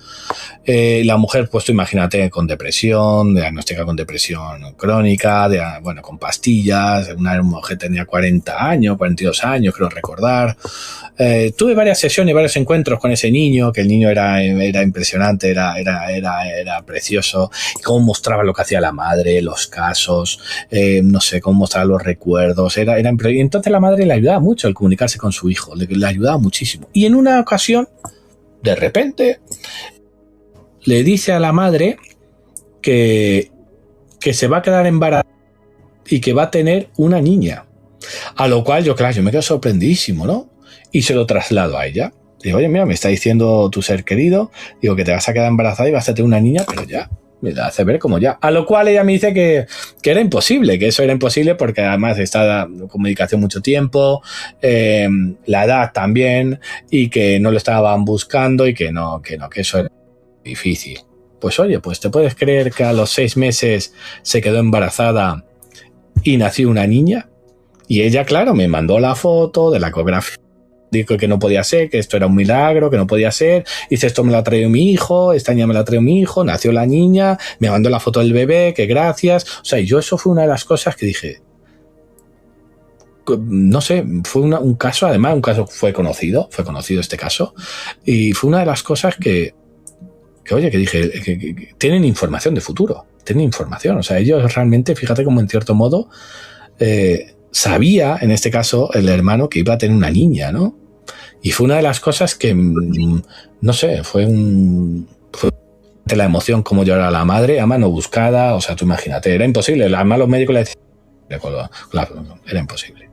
La mujer, pues tú imagínate, con depresión, diagnosticada con depresión crónica, con pastillas, una mujer tenía 40 años, 42 años, creo recordar. Tuve varias sesiones, varios encuentros con ese niño, que el niño era impresionante, era precioso, y cómo mostraba lo que hacía la madre, los casos, no sé, cómo mostraba los recuerdos, y entonces la madre le ayudaba mucho al comunicarse con su hijo, le ayudaba muchísimo. Y en una ocasión, de repente, le dice a la madre que se va a quedar embarazada y que va a tener una niña. A lo cual yo me quedo sorprendidísimo, ¿no? Y se lo traslado a ella. Digo, oye, mira, me está diciendo tu ser querido, digo que te vas a quedar embarazada y vas a tener una niña, pero ya, me la hace ver como ya. A lo cual ella me dice que era imposible, que eso era imposible porque además está con medicación mucho tiempo, la edad también, y que no lo estaban buscando y que eso era difícil. Pues oye, pues te puedes creer que a los 6 meses se quedó embarazada y nació una niña. Y ella, claro, me mandó la foto de la ecografía. Dijo que no podía ser, que esto era un milagro, que no podía ser. Dice, esto me lo ha traído mi hijo, esta niña me la ha traído mi hijo, nació la niña, me mandó la foto del bebé, que gracias. O sea, y yo eso fue una de las cosas que dije, no sé, fue un caso, además, un caso fue conocido este caso, y fue una de las cosas que oye, que dije, que tienen información de futuro, tienen información. O sea, ellos realmente, fíjate cómo en cierto modo... sabía, en este caso, el hermano que iba a tener una niña, ¿no? Y fue una de las cosas que, no sé, fue la emoción como lloraba la madre, a mano buscada, o sea, tú imagínate, era imposible, además los médicos le decían, era imposible.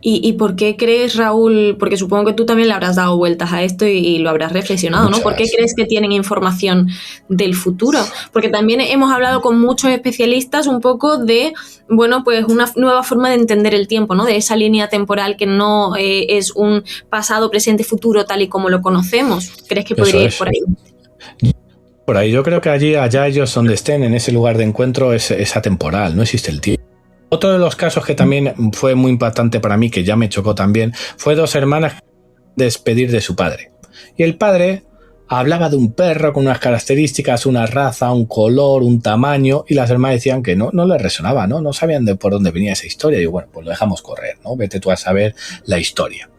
¿Y por qué crees, Raúl, porque supongo que tú también le habrás dado vueltas a esto y lo habrás reflexionado, ¿no? ¿Por qué crees que tienen información del futuro? Porque también hemos hablado con muchos especialistas un poco de, bueno, pues una nueva forma de entender el tiempo, ¿no? De esa línea temporal que no es un pasado, presente, futuro tal y como lo conocemos. ¿Crees que podría ir por ahí? Por ahí yo creo que allá ellos donde estén, en ese lugar de encuentro, es atemporal, no existe el tiempo. Otro de los casos que también fue muy impactante para mí, que ya me chocó también, fue 2 hermanas despedir de su padre. Y el padre hablaba de un perro con unas características, una raza, un color, un tamaño, y las hermanas decían que no les resonaba, no sabían por dónde venía esa historia. Y bueno, pues lo dejamos correr, ¿no? Vete tú a saber la historia.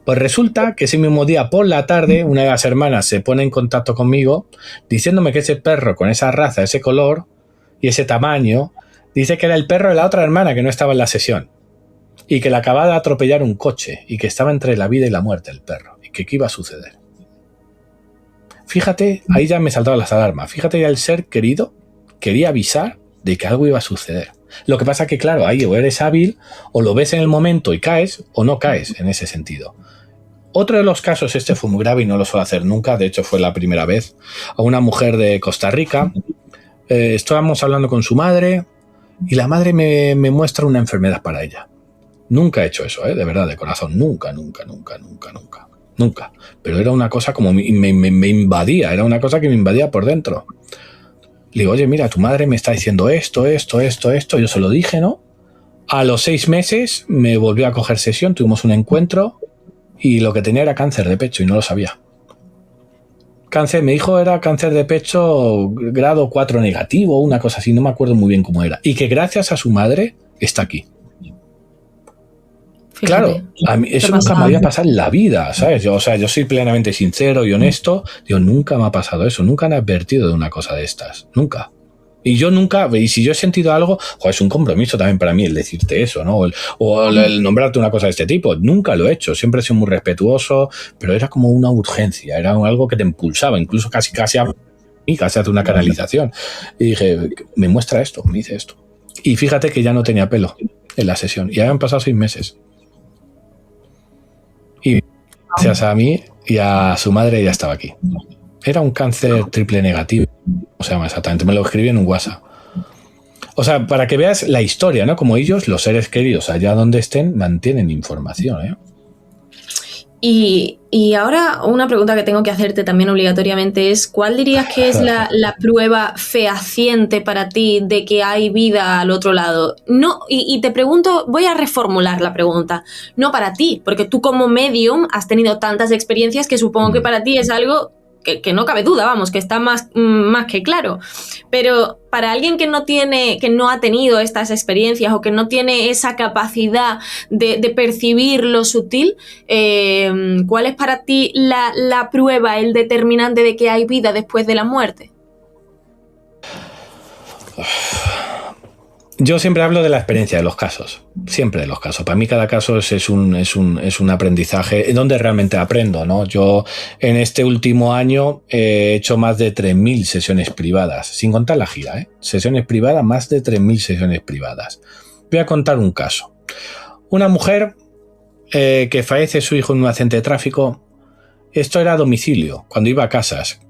Pues resulta que ese mismo día por la tarde, una de las hermanas se pone en contacto conmigo diciéndome que ese perro con esa raza, ese color y ese tamaño, dice que era el perro de la otra hermana que no estaba en la sesión y que le acababa de atropellar un coche y que estaba entre la vida y la muerte el perro y que qué iba a suceder. Fíjate, ahí ya me saltaban las alarmas. Fíjate, ya el ser querido quería avisar de que algo iba a suceder. Lo que pasa es que, claro, ahí o eres hábil o lo ves en el momento y caes o no caes en ese sentido. Otro de los casos, este fue muy grave y no lo suelo hacer nunca, de hecho fue la primera vez, a una mujer de Costa Rica. Estábamos hablando con su madre y la madre me muestra una enfermedad para ella. Nunca he hecho eso, de verdad, de corazón. Nunca. Pero era una cosa como me invadía, era una cosa que me invadía por dentro. Le digo, oye, mira, tu madre me está diciendo esto. Yo se lo dije, ¿no? A los 6 meses me volvió a coger sesión, tuvimos un encuentro y lo que tenía era cáncer de pecho y no lo sabía. Cáncer, me dijo, era cáncer de pecho grado 4 negativo, una cosa así, no me acuerdo muy bien cómo era. Y que gracias a su madre está aquí. Fíjate, claro, a mí eso nunca me había pasado en la vida, ¿sabes? Yo soy plenamente sincero y honesto. Digo, nunca me ha pasado eso, nunca me he advertido de una cosa de estas, nunca. Y yo nunca, y si yo he sentido algo, es un compromiso también para mí el decirte eso, ¿no? O el nombrarte una cosa de este tipo. Nunca lo he hecho, siempre he sido muy respetuoso, pero era como una urgencia, era algo que te impulsaba, incluso casi hace una canalización. Y dije, me muestra esto, me dice esto. Y fíjate que ya no tenía pelo en la sesión, y habían pasado 6 meses. Y gracias a mí y a su madre ya estaba aquí. Era un cáncer triple negativo. O sea, exactamente, me lo escribí en un WhatsApp. O sea, para que veas la historia, ¿no? Como ellos, los seres queridos, allá donde estén, mantienen información, ¿eh? Y ahora una pregunta que tengo que hacerte también obligatoriamente es, ¿cuál dirías que es la prueba fehaciente para ti de que hay vida al otro lado? No, y te pregunto, voy a reformular la pregunta, no para ti, porque tú como medium has tenido tantas experiencias que supongo que para ti es algo que no cabe duda, vamos, que está más que claro. Pero para alguien que no ha tenido estas experiencias o que no tiene esa capacidad de percibir lo sutil, ¿cuál es para ti la prueba, el determinante de que hay vida después de la muerte? Yo siempre hablo de la experiencia de los casos, siempre de los casos. Para mí cada caso es un aprendizaje donde realmente aprendo, ¿no? Yo en este último año he hecho más de 3.000 sesiones privadas, sin contar la gira, ¿eh? Sesiones privadas, más de 3.000 sesiones privadas. Voy a contar un caso. Una mujer que fallece su hijo en un accidente de tráfico. Esto era a domicilio, cuando iba a casas.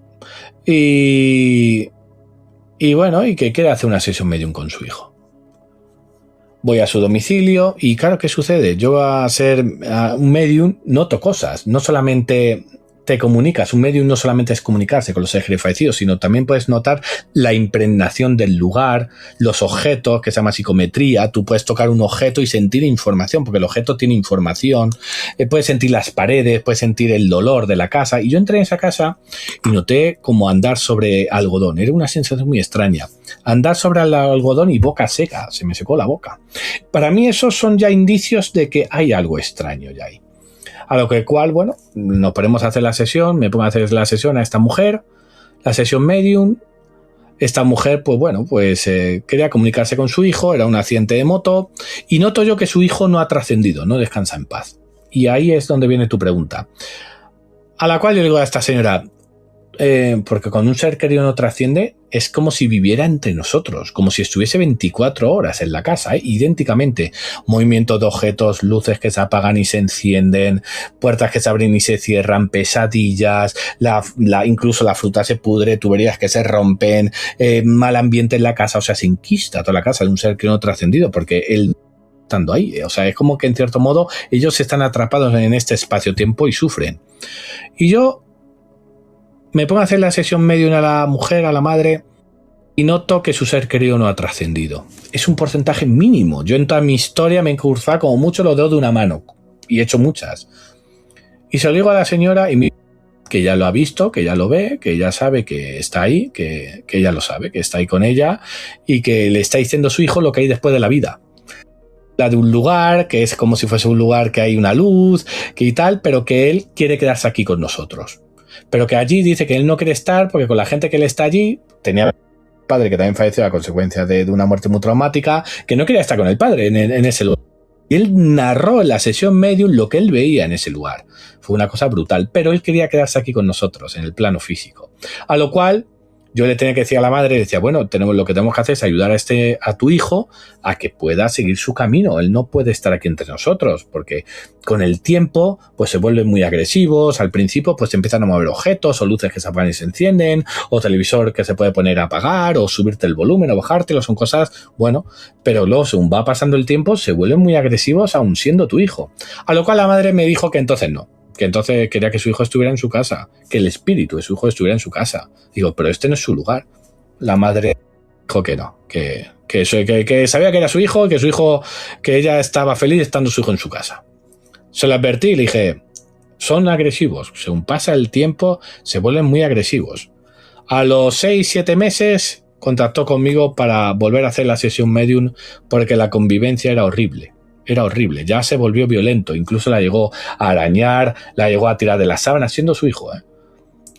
Y bueno, y que quiere hacer una sesión medium con su hijo. Voy a su domicilio y claro, ¿qué sucede? Yo a ser un medium noto cosas, no solamente te comunicas, un medium no solamente es comunicarse con los seres fallecidos, sino también puedes notar la impregnación del lugar, los objetos, que se llama psicometría. Tú puedes tocar un objeto y sentir información, porque el objeto tiene información, puedes sentir las paredes, puedes sentir el dolor de la casa. Y yo entré en esa casa y noté como andar sobre algodón, era una sensación muy extraña. Andar sobre el algodón y boca seca, se me secó la boca. Para mí esos son ya indicios de que hay algo extraño ya ahí. A lo que cual, bueno, nos ponemos a hacer la sesión, me pongo a hacer la sesión a esta mujer, la sesión medium. Esta mujer, pues bueno, quería comunicarse con su hijo, era un accidente de moto, y noto yo que su hijo no ha trascendido, no descansa en paz. Y ahí es donde viene tu pregunta. A la cual yo digo a esta señora, porque cuando un ser querido no trasciende, es como si viviera entre nosotros, como si estuviese 24 horas en la casa, idénticamente. Movimiento de objetos, luces que se apagan y se encienden, puertas que se abren y se cierran, pesadillas, incluso la fruta se pudre, tuberías que se rompen, mal ambiente en la casa, o sea, se enquista toda la casa de un ser que no trascendido, porque él estando ahí, o sea, es como que en cierto modo ellos están atrapados en este espacio-tiempo y sufren. Y yo me pongo a hacer la sesión medium a la mujer, a la madre, y noto que su ser querido no ha trascendido. Es un porcentaje mínimo. Yo en toda mi historia me he cruzado como mucho los dedos de una mano, y he hecho muchas. Y se lo digo a la señora, y que ya lo ha visto, que ya lo ve, que ya sabe que está ahí, que ella lo sabe, que está ahí con ella, y que le está diciendo a su hijo lo que hay después de la vida. La de un lugar, que es como si fuese un lugar que hay una luz, que y tal, pero que él quiere quedarse aquí con nosotros. Pero que allí dice que él no quiere estar porque con la gente que él está allí, tenía un padre que también falleció a consecuencia de una muerte muy traumática, que no quería estar con el padre en ese lugar. Y él narró en la sesión medium lo que él veía en ese lugar. Fue una cosa brutal, pero él quería quedarse aquí con nosotros, en el plano físico. A lo cual yo le tenía que decir a la madre, decía, bueno, lo que tenemos que hacer es ayudar a tu hijo a que pueda seguir su camino. Él no puede estar aquí entre nosotros, porque con el tiempo pues se vuelven muy agresivos. Al principio pues empiezan a mover objetos, o luces que se apagan y se encienden, o televisor que se puede poner a apagar, o subirte el volumen, o bajártelo, son cosas, bueno, pero luego según va pasando el tiempo se vuelven muy agresivos aún siendo tu hijo. A lo cual la madre me dijo que entonces no, que entonces quería que su hijo estuviera en su casa, que el espíritu de su hijo estuviera en su casa. Digo, pero este no es su lugar. La madre dijo que no, que sabía que era su hijo, que ella estaba feliz estando su hijo en su casa. Se lo advertí y le dije, son agresivos, según pasa el tiempo se vuelven muy agresivos. A los 6-7 meses contactó conmigo para volver a hacer la sesión medium porque la convivencia era horrible. Era horrible, ya se volvió violento, incluso la llegó a arañar, la llegó a tirar de las sábanas, siendo su hijo, ¿eh?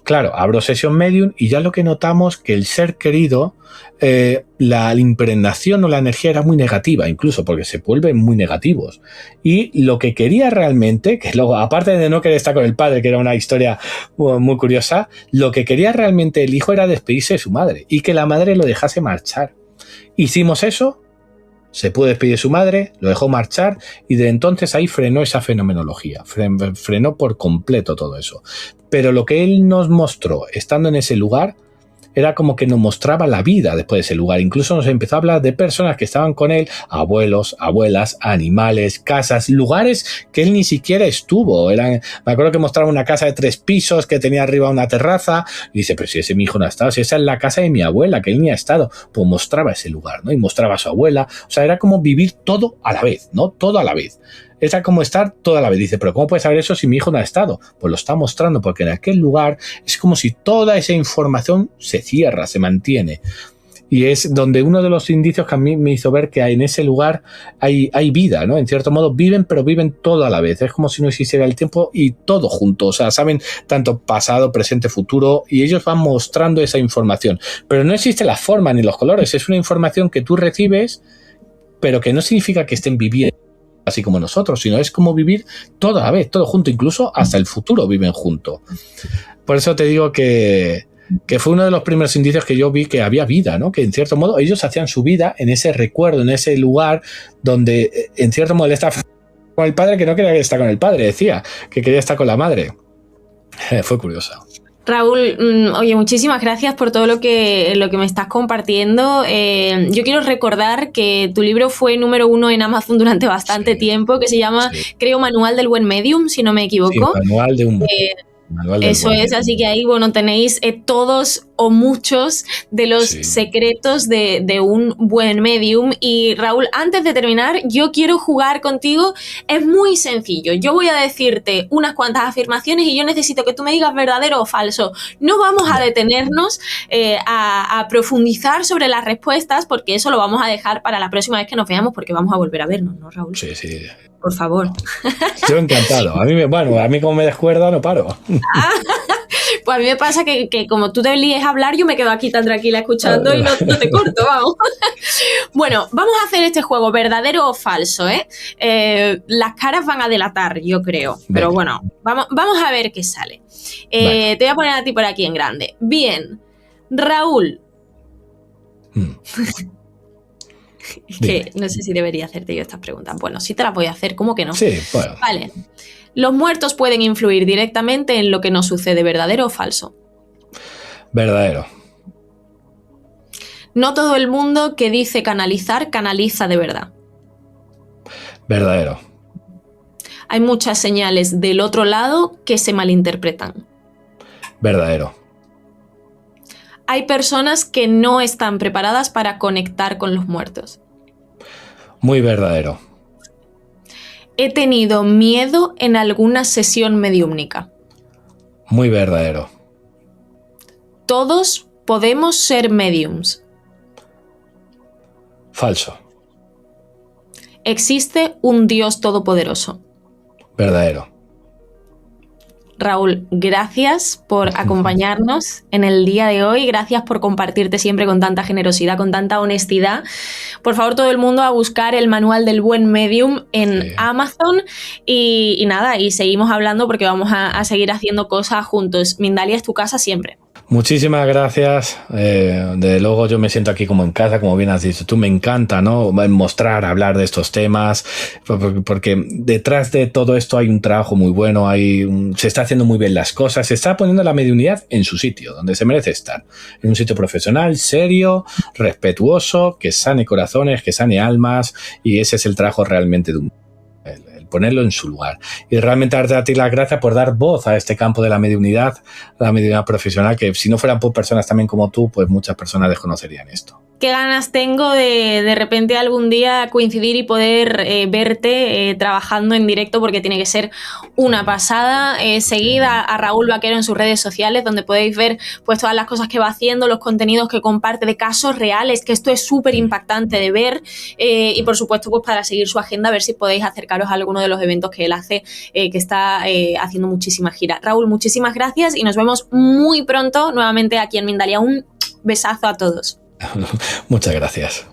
Claro, abro sesión medium y ya lo que notamos que el ser querido, la impregnación o la energía era muy negativa, incluso porque se vuelven muy negativos. Y lo que quería realmente, que luego, aparte de no querer estar con el padre, que era una historia muy curiosa, lo que quería realmente el hijo era despedirse de su madre y que la madre lo dejase marchar. Hicimos eso. Se pudo despedir de su madre, lo dejó marchar y de entonces ahí frenó esa fenomenología, frenó por completo todo eso. Pero lo que él nos mostró estando en ese lugar era como que nos mostraba la vida después de ese lugar. Incluso nos empezó a hablar de personas que estaban con él, abuelos, abuelas, animales, casas, lugares que él ni siquiera estuvo. Me acuerdo que mostraba una casa de 3 pisos que tenía arriba una terraza. Y dice, pero si ese mi hijo no ha estado, si esa es la casa de mi abuela, que él ni ha estado. Pues mostraba ese lugar, ¿no? Y mostraba a su abuela. O sea, era como vivir todo a la vez, ¿no? Todo a la vez. Era como estar toda la vez. Dice, pero ¿cómo puedes saber eso si mi hijo no ha estado? Pues lo está mostrando, porque en aquel lugar es como si toda esa información se cierra, se mantiene. Y es donde uno de los indicios que a mí me hizo ver que en ese lugar hay vida, ¿no? En cierto modo viven, pero viven todo a la vez. Es como si no existiera el tiempo y todo junto. O sea, saben tanto pasado, presente, futuro, y ellos van mostrando esa información. Pero no existe la forma ni los colores. Es una información que tú recibes, pero que no significa que estén viviendo así como nosotros, sino es como vivir todo a la vez, todo junto, incluso hasta el futuro viven juntos. Por eso te digo que fue uno de los primeros indicios que yo vi que había vida, ¿no? Que en cierto modo ellos hacían su vida en ese recuerdo, en ese lugar donde en cierto modo él está con el padre, que no quería estar con el padre, decía que quería estar con la madre. Fue curioso. Raúl, oye, muchísimas gracias por todo lo que me estás compartiendo. Yo quiero recordar que tu libro fue número 1 en Amazon durante bastante tiempo, que se llama, creo, Manual del Buen Medium, si no me equivoco. Sí, Manual de un... Eso es, así que ahí, bueno, tenéis todos o muchos de los secretos de un buen medium. Y Raúl, antes de terminar, yo quiero jugar contigo. Es muy sencillo. Yo voy a decirte unas cuantas afirmaciones y yo necesito que tú me digas verdadero o falso. No vamos a detenernos a profundizar sobre las respuestas, porque eso lo vamos a dejar para la próxima vez que nos veamos, porque vamos a volver a vernos, ¿no, Raúl? Sí, sí. Por favor. Yo encantado. A mí como me descuerda no paro. Pues a mí me pasa que como tú te líes a hablar, yo me quedo aquí tan tranquila escuchando y no te corto, vamos. Bueno, vamos a hacer este juego, verdadero o falso, ¿eh? Las caras van a delatar, yo creo. Pero bueno, vamos a ver qué sale. Te voy a poner a ti por aquí en grande. Bien, Raúl. Es que no sé si debería hacerte yo estas preguntas. Bueno, sí te las voy a hacer, ¿cómo que no? Sí, bueno. Vale. ¿Los muertos pueden influir directamente en lo que nos sucede, verdadero o falso? Verdadero. No todo el mundo que dice canalizar, canaliza de verdad. Verdadero. Hay muchas señales del otro lado que se malinterpretan. Verdadero. Hay personas que no están preparadas para conectar con los muertos. Muy verdadero. He tenido miedo en alguna sesión mediúmnica. Muy verdadero. Todos podemos ser mediums. Falso. Existe un Dios todopoderoso. Verdadero. Raúl, gracias por acompañarnos en el día de hoy, gracias por compartirte siempre con tanta generosidad, con tanta honestidad. Por favor, todo el mundo a buscar el Manual del Buen Medium en Amazon y nada, y seguimos hablando porque vamos a seguir haciendo cosas juntos. Mindalia es tu casa siempre. Muchísimas gracias. Desde luego yo me siento aquí como en casa, como bien has dicho. Tú me encanta, ¿no? Mostrar, hablar de estos temas, porque detrás de todo esto hay un trabajo muy bueno, se está haciendo muy bien las cosas, se está poniendo la mediunidad en su sitio, donde se merece estar. En un sitio profesional, serio, respetuoso, que sane corazones, que sane almas, y ese es el trabajo realmente de ponerlo en su lugar. Y realmente darte a ti las gracias por dar voz a este campo de la mediunidad profesional, que si no fueran por personas también como tú, pues muchas personas desconocerían esto. Qué ganas tengo de repente algún día coincidir y poder verte trabajando en directo, porque tiene que ser una pasada. Seguid a Raúl Vaquero en sus redes sociales, donde podéis ver pues todas las cosas que va haciendo, los contenidos que comparte de casos reales, que esto es súper impactante de ver, y por supuesto pues para seguir su agenda, a ver si podéis acercaros a alguno de los eventos que él hace, que está haciendo muchísimas giras. Raúl, muchísimas gracias y nos vemos muy pronto nuevamente aquí en Mindalia. Un besazo a todos. Muchas gracias.